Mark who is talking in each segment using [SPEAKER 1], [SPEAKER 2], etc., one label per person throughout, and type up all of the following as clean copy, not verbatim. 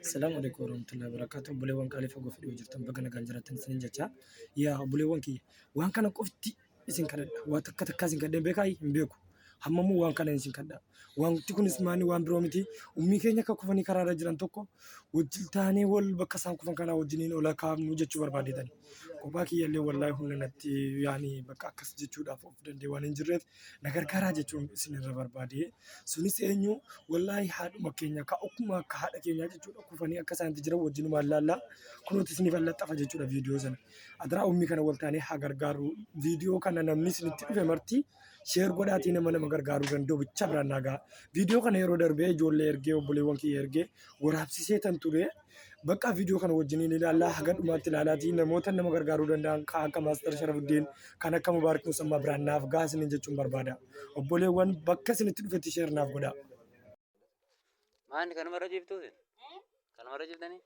[SPEAKER 1] Assalamu alaikum warahmatullahi wabarakatuh. Buleewwan qaalii fagoo fi dhiyoo jirtan baga nagaan jiraattan isiniin jecha. Yaa buleewwan kiyya waan kana qofti isin kadhadha. Waan takka takkaa isin kadheen beekaa hin beeku. Hammamuu waan kana isin kadha. Wanti kunis maani waan biroo miti. Ummii keenya akka kufanii karaarra jiran tokko wajjin taanee wal bakka isaan kufan kanaa wajjiniin ola kaafnu jechuu barbaadetan. Kophaa kiyyallee wallaahi humna natti yaani bakka akkas jechuudhaaf of danda'e waan hin jirreef na gargaaraa jechuun isin irra barbaade. Sunis eenyu wallaahi haadhuma keenya ka akkuma akka haadha keenyaa jechuudha kufanii akka isaanitti jiran wajjinumaan laallaa kunuuti isiniif laxxafa jechuudha viidiyoo sana. Adaraa ummii kana wal taanee haa gargaaru. Viidiyoo kana namni isinitti dhufe marti sheer godhaatii nama gargaaruu danda'u bicha biraan naagaa. Viidiyoo kana yeroo darbee ijoollee ergee obboleewwan kiyya ergee waraabsisee tan ture. Bakka viidiyoo kana wajjiniin ilaallaa haga dhumaatti ilaalaatii namoota nama gargaaruu danda'an kan akka Maaster Sharafuddin kan akka Mubaarak Musammaa biraan naaf gaasiniin jechuun barbaada. Obboleewwan bakka isinitti dhufetti sheer naaf godhaa.
[SPEAKER 2] Maanni kanuma irra jirtuuti? Kanuma irra jirtanii?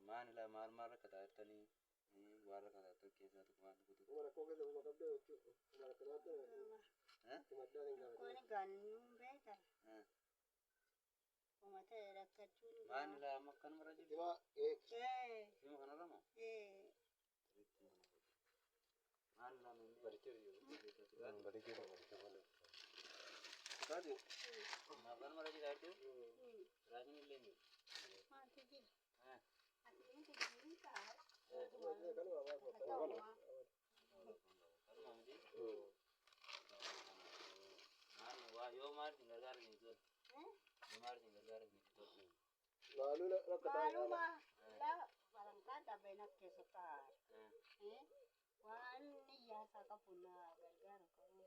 [SPEAKER 2] Maan ilaa maal rakkataa waan rakkataa keessaa tokko waan maan ilaa amma kanuma irra jirtu sima kanarra moo maan ilaa kanuma irra jiraattu raajin illee jiru yoo maartiin gargaara jirtu maartiin gargaara jirtu
[SPEAKER 3] Maaluma barangkaa dhabee na keessa taa'e. Waan iyyaasa qabu na gargaara qabu.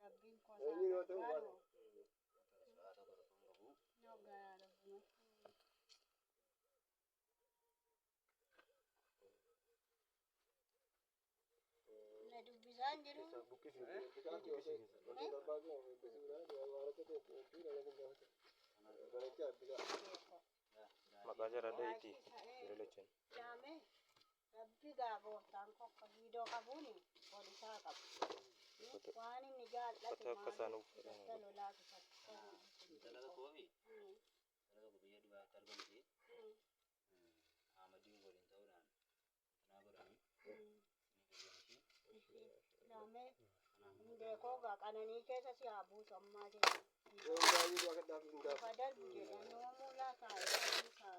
[SPEAKER 3] Rabbiin koosaa gargaaru. Yoo gaara na dubbisaan jiru.
[SPEAKER 4] Makanya ada itu, relation.
[SPEAKER 3] Jame, Rabbi gabo tangko video kabuni, polisa kabu. Wani nijal lagi
[SPEAKER 4] Kata kesan
[SPEAKER 3] kalau lagi
[SPEAKER 2] talaga kobi talaga ko biya dua tarban di amadin gorin tauran nagoran
[SPEAKER 3] Jame, inde ko ga kanani kesa si abu sama je. Padahal buje nomu ya kai ka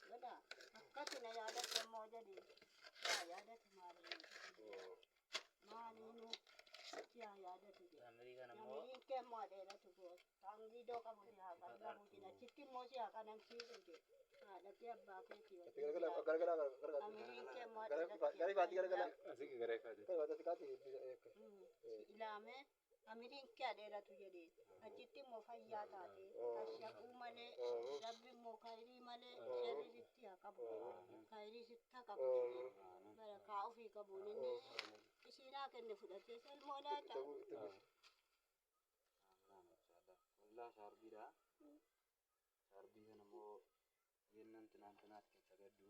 [SPEAKER 3] bada akkati na yada semmo jadi ya yada tumari mali nu ya yada tuje
[SPEAKER 2] Amerika namo
[SPEAKER 3] Amerika mo de la tugo tang video ka mo ya ka la mo dina chitti mo siya ka nang sisi je ada tiap ba ke ti Amerika mo de la
[SPEAKER 4] asik mereka aja.
[SPEAKER 3] ilame Amerika de la tuje de achitti mo fayya ta de ashaku male rabbi mo khairi male shari sitti akabu khairi sitta kabu baraka ofi kabu ni isina kenne fudate salmola ta
[SPEAKER 2] Allah sharbida sharbida namo yennan tinantinat ke sagadu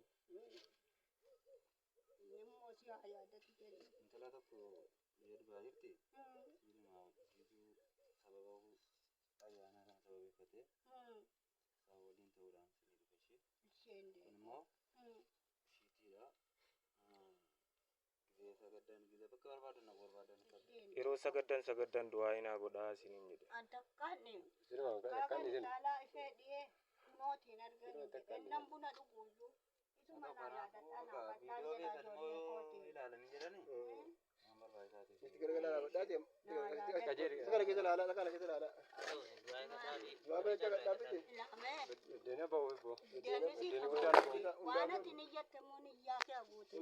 [SPEAKER 3] nimmo siya ayada tuje
[SPEAKER 2] intala tokko yadu baayirti ilma jitu sababahu ayyaana kana sababeeffate isaa waliin ta'uudhaan sinii dhufeshi
[SPEAKER 3] shende
[SPEAKER 2] kun immoo shiitiidha gizee sagaddan gizee bakka barbaadan na barbaadan
[SPEAKER 4] Yeroo sagaddan du'aa ina godhaa isiniin jedhe.
[SPEAKER 3] adakkanne
[SPEAKER 4] Sirba
[SPEAKER 3] kan tala ife diye nooti nargani kennan buna dhuguuyyu isuma na yaadataa na fattaa jedha ijoollee kooti
[SPEAKER 2] ilaalanii jedhani waan barbaachisaati
[SPEAKER 3] ilame
[SPEAKER 4] Dena bawa ibu.
[SPEAKER 3] deemisi waan ati niyyatte moo niyyaa kee guutu